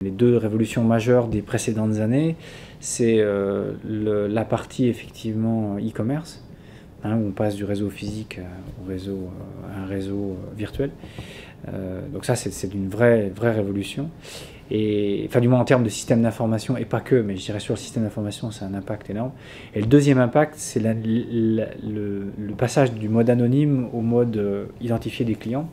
Les deux révolutions majeures des précédentes années, c'est la partie effectivement e-commerce, hein, où on passe du réseau physique à un réseau virtuel. Donc ça, c'est une vraie révolution. Et, enfin, du moins en termes de système d'information, et pas que, mais je dirais sur le système d'information, c'est un impact énorme. Et le deuxième impact, c'est le passage du mode anonyme au mode identifié des clients,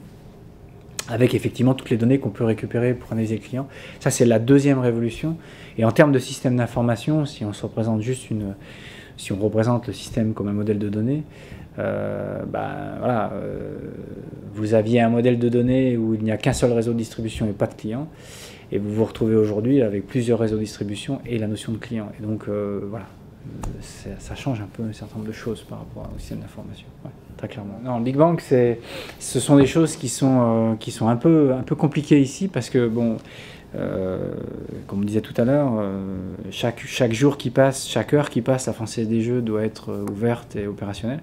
avec effectivement toutes les données qu'on peut récupérer pour analyser le client. Ça, c'est la deuxième révolution. Et en termes de système d'information, si on se représente juste si on représente le système comme un modèle de données, vous aviez un modèle de données où il n'y a qu'un seul réseau de distribution et pas de clients, et vous vous retrouvez aujourd'hui avec plusieurs réseaux de distribution et la notion de client. Et donc ça change un peu un certain nombre de choses par rapport au système d'information, ouais, très clairement. Non, le Big Bang, ce sont des choses qui sont un peu compliquées ici, parce que bon, comme on disait tout à l'heure, chaque jour qui passe, chaque heure qui passe, la Française des Jeux doit être ouverte et opérationnelle.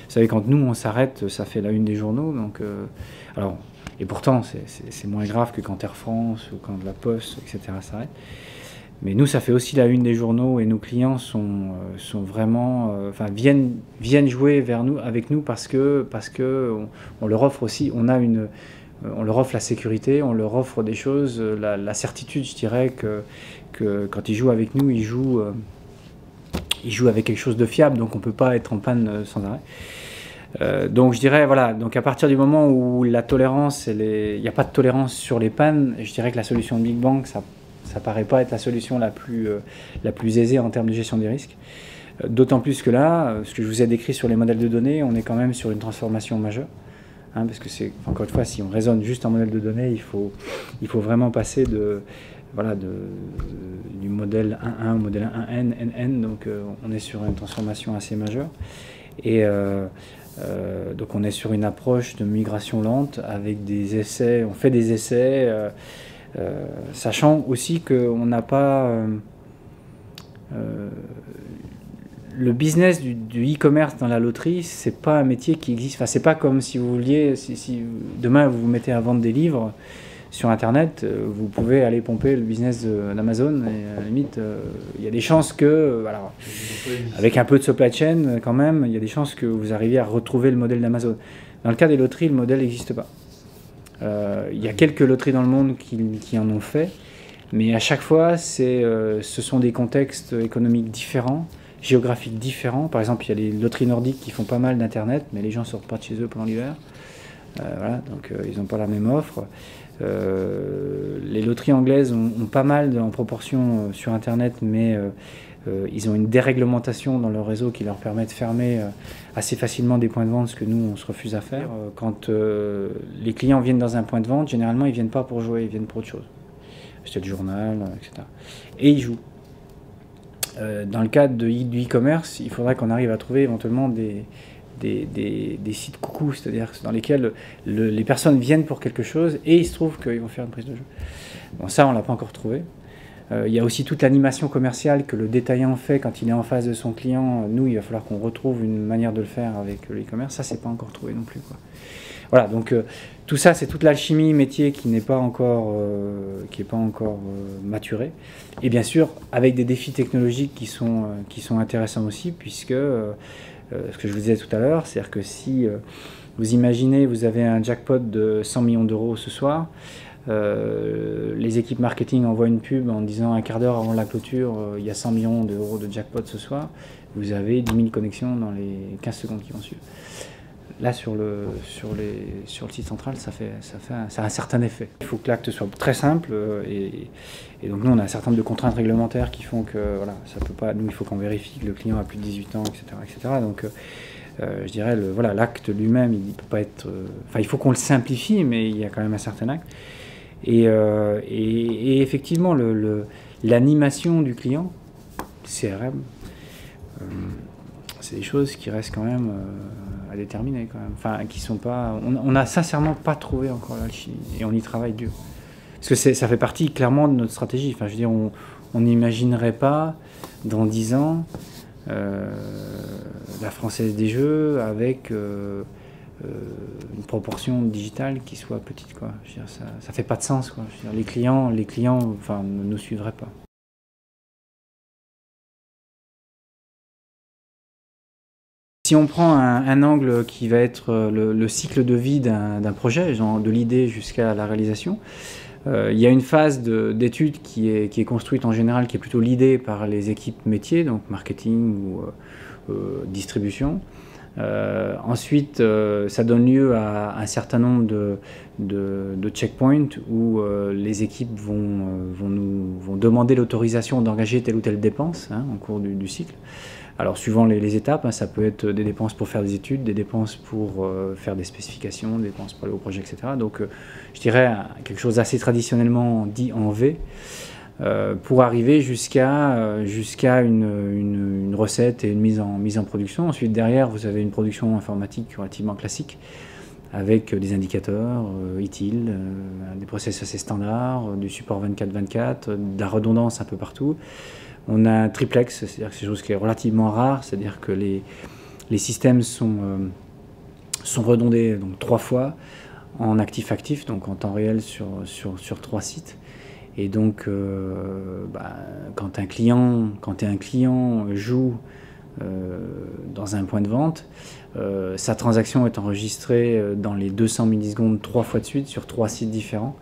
Vous savez, quand nous on s'arrête, ça fait la une des journaux. Donc, et pourtant, c'est moins grave que quand Air France ou quand La Poste, etc. s'arrête. Mais nous, ça fait aussi la une des journaux, et nos clients sont vraiment, viennent jouer avec nous parce que on leur offre aussi, on leur offre la sécurité, on leur offre des choses, la certitude, je dirais, que quand ils jouent avec nous, ils jouent avec quelque chose de fiable, donc on ne peut pas être en panne sans arrêt. Donc je dirais, voilà, donc à partir du moment où la tolérance, il n'y a pas de tolérance sur les pannes, je dirais que la solution de Big Bang, ça paraît pas être la solution la plus aisée en termes de gestion des risques. D'autant plus que là, ce que je vous ai décrit sur les modèles de données, on est quand même sur une transformation majeure. Hein, parce que c'est, encore une fois, si on raisonne juste en modèle de données, il faut vraiment passer du modèle 1.1 au modèle 1N, NN, donc on est sur une transformation assez majeure. Et donc on est sur une approche de migration lente avec des essais, on fait des essais, sachant aussi qu'on n'a pas... le business du e-commerce dans la loterie, c'est pas un métier qui existe. Enfin, c'est pas comme si vous vouliez, si demain vous vous mettez à vendre des livres sur Internet, vous pouvez aller pomper le business d'Amazon, et à la limite, il y a des chances que, alors, avec un peu de supply chain quand même, il y a des chances que vous arriviez à retrouver le modèle d'Amazon. Dans le cas des loteries, le modèle n'existe pas. Il y a quelques loteries dans le monde qui en ont fait, mais à chaque fois, ce sont des contextes économiques différents, géographiques différents. Par exemple, il y a les loteries nordiques qui font pas mal d'internet, mais les gens ne sortent pas de chez eux pendant l'hiver. Voilà, donc ils n'ont pas la même offre. Les loteries anglaises ont pas mal en proportion sur internet, mais ils ont une déréglementation dans leur réseau qui leur permet de fermer assez facilement des points de vente, ce que nous on se refuse à faire. Quand les clients viennent dans un point de vente, généralement ils viennent pas pour jouer, ils viennent pour autre chose. Acheter le journal, etc. Et ils jouent. Dans le cadre du e-commerce, il faudrait qu'on arrive à trouver éventuellement des sites coucou, c'est-à-dire dans lesquels les personnes viennent pour quelque chose et il se trouve qu'ils vont faire une prise de jeu. Bon, ça, on ne l'a pas encore trouvé. Il y a aussi toute l'animation commerciale que le détaillant fait quand il est en face de son client. Nous, il va falloir qu'on retrouve une manière de le faire avec le e-commerce. Ça, c'est pas encore trouvé non plus, quoi. Voilà, donc tout ça, c'est toute l'alchimie métier qui n'est pas encore, maturée. Et bien sûr, avec des défis technologiques qui sont intéressants aussi, puisque ce que je vous disais tout à l'heure, c'est-à-dire que si vous imaginez, vous avez un jackpot de 100 millions d'euros ce soir, les équipes marketing envoient une pub en disant un quart d'heure avant la clôture, il y a 100 millions d'euros de jackpot ce soir, vous avez 10 000 connexions dans les 15 secondes qui vont suivre. Là, sur le site central, ça a un certain effet. Il faut que l'acte soit très simple, et donc nous, on a un certain nombre de contraintes réglementaires qui font que, voilà, ça peut pas, nous, il faut qu'on vérifie que le client a plus de 18 ans, etc. etc. Donc, je dirais, l'acte lui-même, il peut pas être... il faut qu'on le simplifie, mais il y a quand même un certain acte. Et effectivement, l'animation du client, CRM, c'est des choses qui restent quand même à déterminer, quand même. Enfin, qui sont pas... On n'a sincèrement pas trouvé encore l'alchimie, et on y travaille dur. Parce que ça fait partie clairement de notre stratégie. Enfin, je veux dire, on n'imaginerait pas, dans 10 ans, la Française des Jeux avec une proportion digitale qui soit petite, quoi. Je veux dire, ça fait pas de sens, quoi. Je veux dire, les clients enfin, ne nous suivraient pas. Si on prend un angle qui va être le cycle de vie d'un projet, genre de l'idée jusqu'à la réalisation, il y a une phase d'étude qui est construite en général, qui est plutôt l'idée par les équipes métiers, donc marketing ou distribution. Ensuite, ça donne lieu à un certain nombre de checkpoints où les équipes vont demander l'autorisation d'engager telle ou telle dépense, hein, au cours du cycle. Alors suivant les étapes, hein, ça peut être des dépenses pour faire des études, des dépenses pour faire des spécifications, des dépenses pour aller au projet, etc. Donc je dirais quelque chose d'assez traditionnellement dit en V, pour arriver jusqu'à une recette et une mise en production. Ensuite derrière, vous avez une production informatique relativement classique, avec des indicateurs utiles, des process assez standards, du support 24/24, de la redondance un peu partout. On a un triplex, c'est-à-dire que c'est quelque chose qui est relativement rare, c'est-à-dire que les systèmes sont redondés donc 3 fois en actif-actif, donc en temps réel sur 3 sites. Et donc, quand un client joue dans un point de vente, sa transaction est enregistrée dans les 200 millisecondes 3 fois de suite sur 3 sites différents.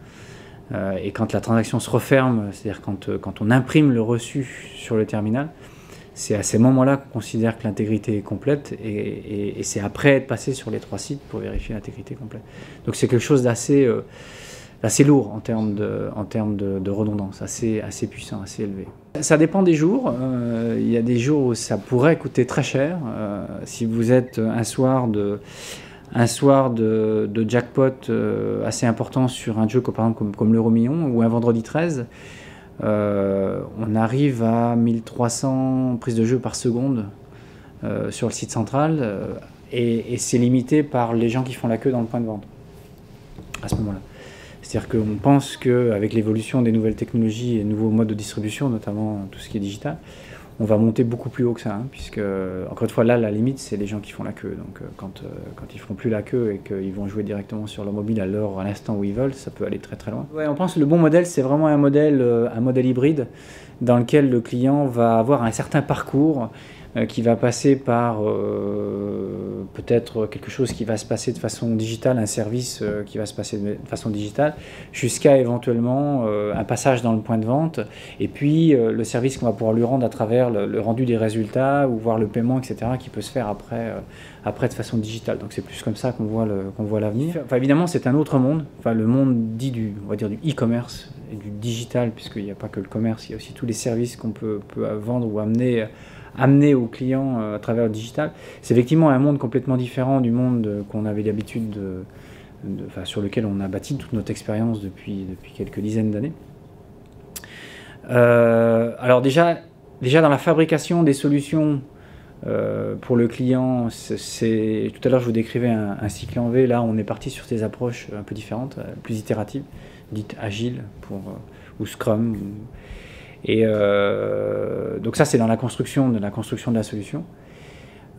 Et quand la transaction se referme, c'est-à-dire quand on imprime le reçu sur le terminal, c'est à ces moments-là qu'on considère que l'intégrité est complète, et c'est après être passé sur les 3 sites pour vérifier l'intégrité complète. Donc c'est quelque chose d'assez lourd en termes de redondance, assez puissant, assez élevé. Ça dépend des jours. Il y a des jours où ça pourrait coûter très cher. Si vous êtes un soir de jackpot assez important sur un jeu par exemple comme l'Euro-Million ou un vendredi 13, on arrive à 1300 prises de jeu par seconde sur le site central, et c'est limité par les gens qui font la queue dans le point de vente à ce moment-là. C'est-à-dire qu'on pense qu'avec l'évolution des nouvelles technologies et nouveaux modes de distribution, notamment tout ce qui est digital, on va monter beaucoup plus haut que ça, hein, puisque, encore une fois, là, la limite, c'est les gens qui font la queue. Donc, quand ils ne feront plus la queue et qu'ils vont jouer directement sur leur mobile à l'instant où ils veulent, ça peut aller très très loin. Ouais, on pense que le bon modèle, c'est vraiment un modèle hybride dans lequel le client va avoir un certain parcours qui va passer par peut-être quelque chose qui va se passer de façon digitale, un service qui va se passer de façon digitale, jusqu'à éventuellement un passage dans le point de vente, et puis le service qu'on va pouvoir lui rendre à travers le rendu des résultats, ou voir le paiement, etc., qui peut se faire après de façon digitale. Donc c'est plus comme ça qu'on voit l'avenir. Enfin, évidemment, c'est un autre monde, enfin, le monde dit on va dire du e-commerce et du digital, puisqu'il n'y a pas que le commerce, il y a aussi tous les services qu'on peut vendre ou amener aux clients à travers le digital. C'est effectivement un monde complètement différent du monde qu'on avait l'habitude sur lequel on a bâti toute notre expérience depuis quelques dizaines d'années. Alors déjà dans la fabrication des solutions pour le client, tout à l'heure je vous décrivais un cycle en V, là on est parti sur des approches un peu différentes, plus itératives, dites agiles ou Scrum. Et donc ça, c'est dans la construction de la solution.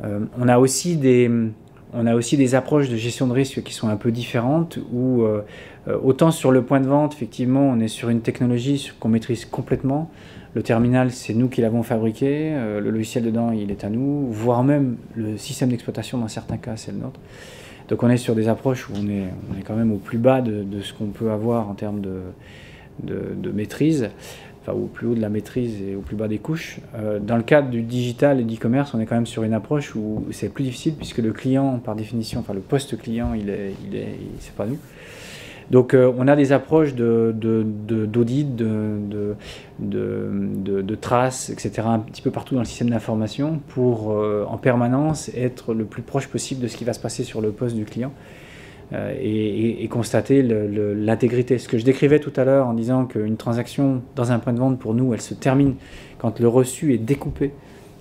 On a aussi des approches de gestion de risque qui sont un peu différentes, où autant sur le point de vente, effectivement, on est sur une technologie qu'on maîtrise complètement. Le terminal, c'est nous qui l'avons fabriqué, le logiciel dedans, il est à nous, voire même le système d'exploitation, dans certains cas, c'est le nôtre. Donc on est sur des approches où on est quand même au plus bas de ce qu'on peut avoir en termes de maîtrise. Enfin, au plus haut de la maîtrise et au plus bas des couches. Dans le cadre du digital et du e-commerce, on est quand même sur une approche où c'est plus difficile, puisque le client, par définition, enfin le post-client, c'est pas nous. Donc on a des approches d'audit, de traces, etc., un petit peu partout dans le système d'information, pour en permanence être le plus proche possible de ce qui va se passer sur le poste du client. Et constater l'intégrité. Ce que je décrivais tout à l'heure en disant qu'une transaction dans un point de vente, pour nous, elle se termine quand le reçu est découpé.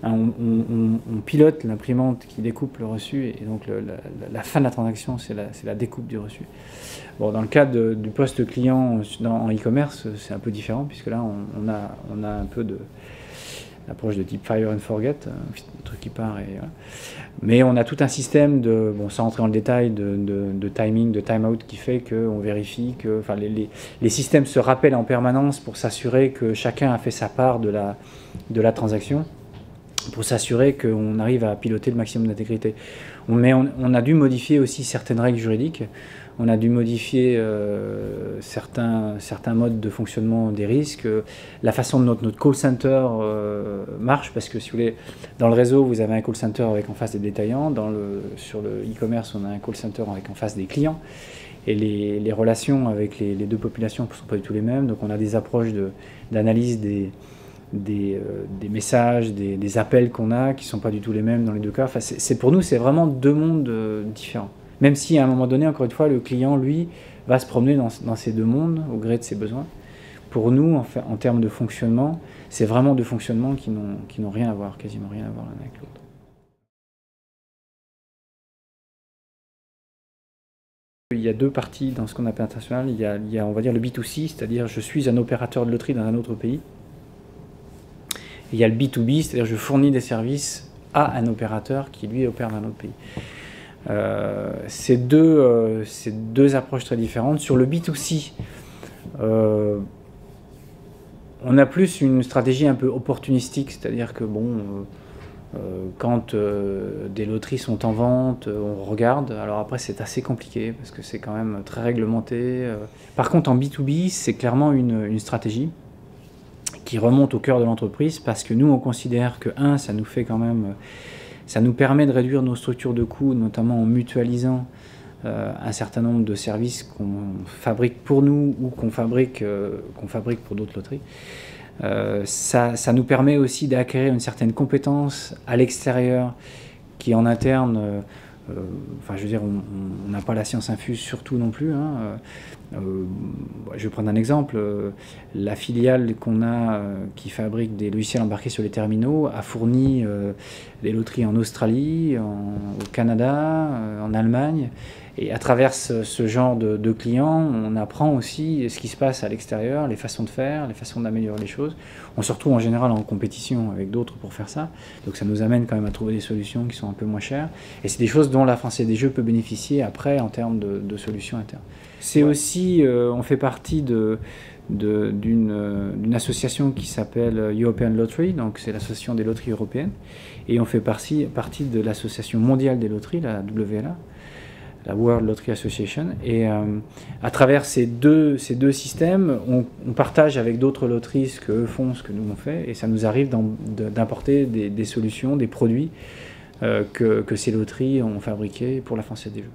Hein, on pilote l'imprimante qui découpe le reçu, et donc la fin de la transaction, c'est la découpe du reçu. Bon, dans le cadre du poste client en e-commerce, c'est un peu différent, puisque là, on a un peu l'approche de type Fire and Forget, un truc qui part et voilà. Mais on a tout un système de, bon, sans rentrer dans le détail, de timing, de time-out qui fait qu'on vérifie que, enfin, les systèmes se rappellent en permanence pour s'assurer que chacun a fait sa part de la transaction, pour s'assurer qu'on arrive à piloter le maximum d'intégrité. Mais on a dû modifier aussi certaines règles juridiques. On a dû modifier certains modes de fonctionnement des risques, la façon dont notre call center marche, parce que si vous voulez, dans le réseau, vous avez un call center avec en face des détaillants, sur le e-commerce, on a un call center avec en face des clients, et les relations avec les deux populations ne sont pas du tout les mêmes, donc on a des approches d'analyse des messages, des appels qu'on a, qui ne sont pas du tout les mêmes dans les deux cas. Enfin, pour nous, c'est vraiment deux mondes différents. Même si à un moment donné, encore une fois, le client, lui, va se promener dans ces deux mondes au gré de ses besoins. Pour nous, en termes de fonctionnement, c'est vraiment deux fonctionnements qui n'ont rien à voir, quasiment rien à voir l'un avec l'autre. Il y a deux parties dans ce qu'on appelle international. Il y a, on va dire, le B2C, c'est-à-dire je suis un opérateur de loterie dans un autre pays. Et il y a le B2B, c'est-à-dire je fournis des services à un opérateur qui, lui, opère dans un autre pays. C'est deux approches très différentes. Sur le B2C, on a plus une stratégie un peu opportunistique, c'est-à-dire que bon, quand des loteries sont en vente, on regarde. Alors après, c'est assez compliqué parce que c'est quand même très réglementé. Par contre, en B2B, c'est clairement une stratégie qui remonte au cœur de l'entreprise parce que nous, on considère que, ça nous fait quand même... Ça nous permet de réduire nos structures de coûts, notamment en mutualisant un certain nombre de services qu'on fabrique pour nous ou qu'on fabrique pour d'autres loteries. Ça nous permet aussi d'acquérir une certaine compétence à l'extérieur qui en interne, enfin je veux dire, on n'a pas la science infuse surtout non plus. Je vais prendre un exemple. La filiale qu'on a qui fabrique des logiciels embarqués sur les terminaux a fourni des loteries en Australie, au Canada, en Allemagne. Et à travers ce genre de clients, on apprend aussi ce qui se passe à l'extérieur, les façons de faire, les façons d'améliorer les choses. On se retrouve en général en compétition avec d'autres pour faire ça. Donc ça nous amène quand même à trouver des solutions qui sont un peu moins chères. Et c'est des choses dont la Française des Jeux peut bénéficier après en termes de solutions internes. C'est aussi, on fait partie d'une association qui s'appelle European Lottery, donc c'est l'association des loteries européennes. Et on fait partie de l'association mondiale des loteries, la WLA. La World Lottery Association, et à travers ces deux systèmes, on partage avec d'autres loteries ce qu'eux font, ce que nous on fait, et ça nous arrive d'importer des solutions, des produits que ces loteries ont fabriqués pour la Française des Jeux.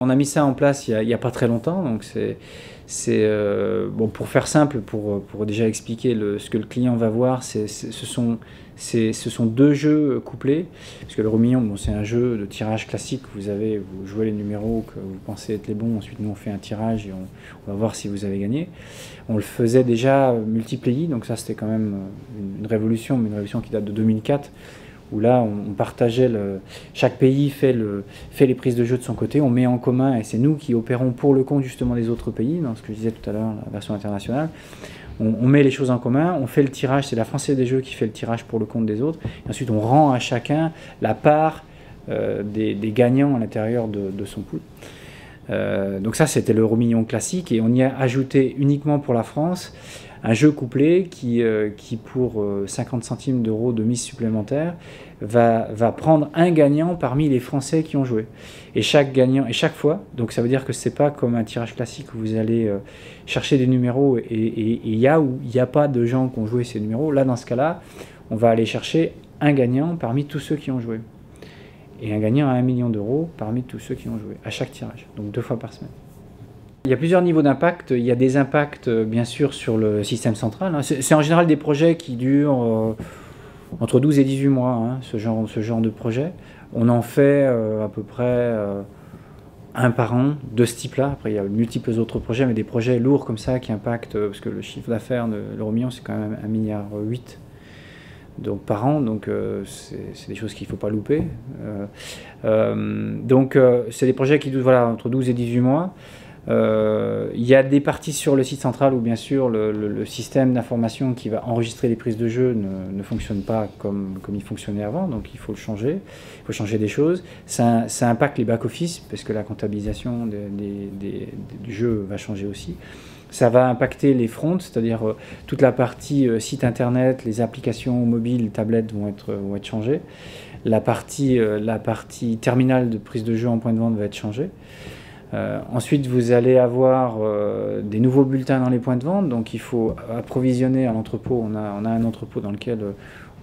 On a mis ça en place il y a pas très longtemps, donc bon, pour faire simple, pour déjà expliquer ce que le client va voir, ce sont deux jeux couplés, parce que le Euromillions, bon, c'est un jeu de tirage classique, vous jouez les numéros que vous pensez être les bons, ensuite nous on fait un tirage et on va voir si vous avez gagné. On le faisait déjà multiplayer, donc ça c'était quand même une révolution, mais une révolution qui date de 2004, où là on partageait, chaque pays fait les prises de jeu de son côté, on met en commun, et c'est nous qui opérons pour le compte justement des autres pays, dans ce que je disais tout à l'heure, la version internationale. On met les choses en commun, on fait le tirage, c'est la Française des Jeux qui fait le tirage pour le compte des autres, et ensuite on rend à chacun la part des gagnants à l'intérieur de son pool. Donc ça c'était l'Euromillions classique, et on y a ajouté uniquement pour la France un jeu couplé qui pour 50 centimes d'euros de mise supplémentaire va prendre un gagnant parmi les Français qui ont joué. Et chaque gagnant, et chaque fois, donc ça veut dire que c'est pas comme un tirage classique où vous allez chercher des numéros et il y a ou il n'y a pas de gens qui ont joué ces numéros. Là, dans ce cas-là, on va aller chercher un gagnant parmi tous ceux qui ont joué. Et un gagnant à 1 million d'euros parmi tous ceux qui ont joué, à chaque tirage, donc 2 fois par semaine. Il y a plusieurs niveaux d'impact. Il y a des impacts, bien sûr, sur le système central. C'est en général des projets qui durent entre 12 et 18 mois, ce genre de projet. On en fait à peu près un par an de ce type-là. Après, il y a multiples autres projets, mais des projets lourds comme ça qui impactent, parce que le chiffre d'affaires de l'Euromillions, c'est quand même 1,8 milliard donc, par an, donc c'est des choses qu'il ne faut pas louper. Donc c'est des projets qui durent entre 12 et 18 mois. Il y a des parties sur le site central où bien sûr le système d'information qui va enregistrer les prises de jeu ne fonctionne pas comme il fonctionnait avant, donc il faut le changer, il faut changer des choses. Ça impacte les back-office parce que la comptabilisation du jeu va changer aussi. Ça va impacter les fronts, c'est-à-dire toute la partie site internet, les applications mobiles, tablettes vont être changées. La partie terminale de prise de jeu en point de vente va être changée. Ensuite, vous allez avoir des nouveaux bulletins dans les points de vente, donc il faut approvisionner à l'entrepôt. On a un entrepôt dans lequel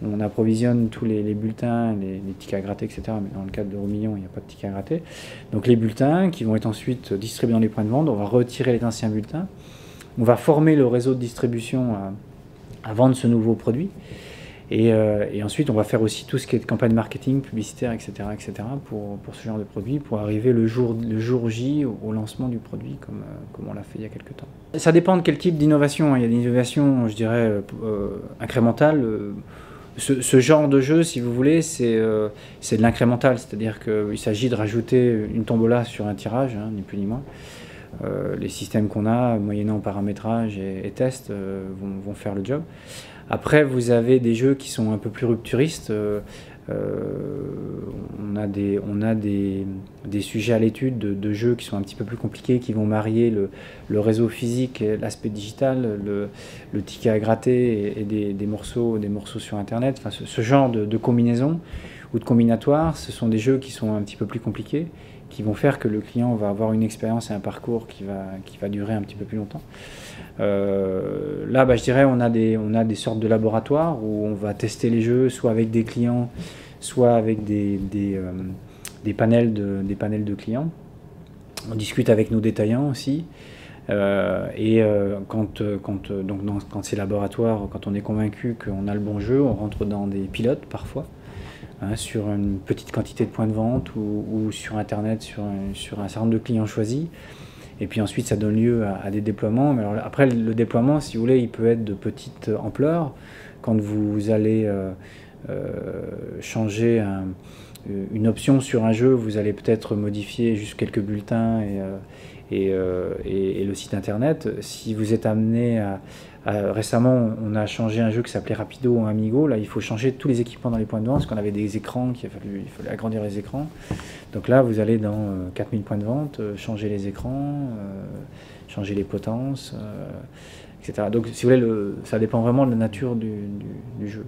on approvisionne tous les bulletins, les tickets à gratter, etc. Mais dans le cadre de Romillon, il n'y a pas de tickets à gratter. Donc les bulletins qui vont être ensuite distribués dans les points de vente, on va retirer les anciens bulletins. On va former le réseau de distribution à vendre ce nouveau produit. Et ensuite, on va faire aussi tout ce qui est campagne marketing, publicitaire, etc., pour ce genre de produit, pour arriver le jour J au lancement du produit, comme on l'a fait il y a quelques temps. Ça dépend de quel type d'innovation. Il y a des innovations, je dirais, incrémentales. Ce genre de jeu, si vous voulez, c'est de l'incrémental, c'est-à-dire qu'il s'agit de rajouter une tombola sur un tirage, hein, ni plus ni moins. Les systèmes qu'on a, moyennant paramétrage et test, vont faire le job. Après, vous avez des jeux qui sont un peu plus rupturistes. On a des sujets à l'étude de jeux qui sont un petit peu plus compliqués, qui vont marier le réseau physique et l'aspect digital, le ticket à gratter et des morceaux sur Internet. Enfin, ce genre de combinaison ou de combinatoire, ce sont des jeux qui sont un petit peu plus compliqués, qui vont faire que le client va avoir une expérience et un parcours qui va durer un petit peu plus longtemps. Là, je dirais, on a des sortes de laboratoires où on va tester les jeux, soit avec des clients, soit avec des panels de clients. On discute avec nos détaillants aussi. Quand ces laboratoires, quand on est convaincu qu'on a le bon jeu, on rentre dans des pilotes parfois, hein, sur une petite quantité de points de vente ou sur Internet, sur un certain nombre de clients choisis. Et puis ensuite, ça donne lieu à des déploiements. Mais alors, après, le déploiement, si vous voulez, il peut être de petite ampleur. Quand vous allez changer une option sur un jeu, vous allez peut-être modifier juste quelques bulletins et le site internet. Si vous êtes amené récemment, on a changé un jeu qui s'appelait Rapido ou Amigo. Là, il faut changer tous les équipements dans les points de vente parce qu'on avait des écrans, il fallait agrandir les écrans. Donc là, vous allez dans 4000 points de vente, changer les écrans, changer les potences, etc. Donc, si vous voulez, ça dépend vraiment de la nature du jeu.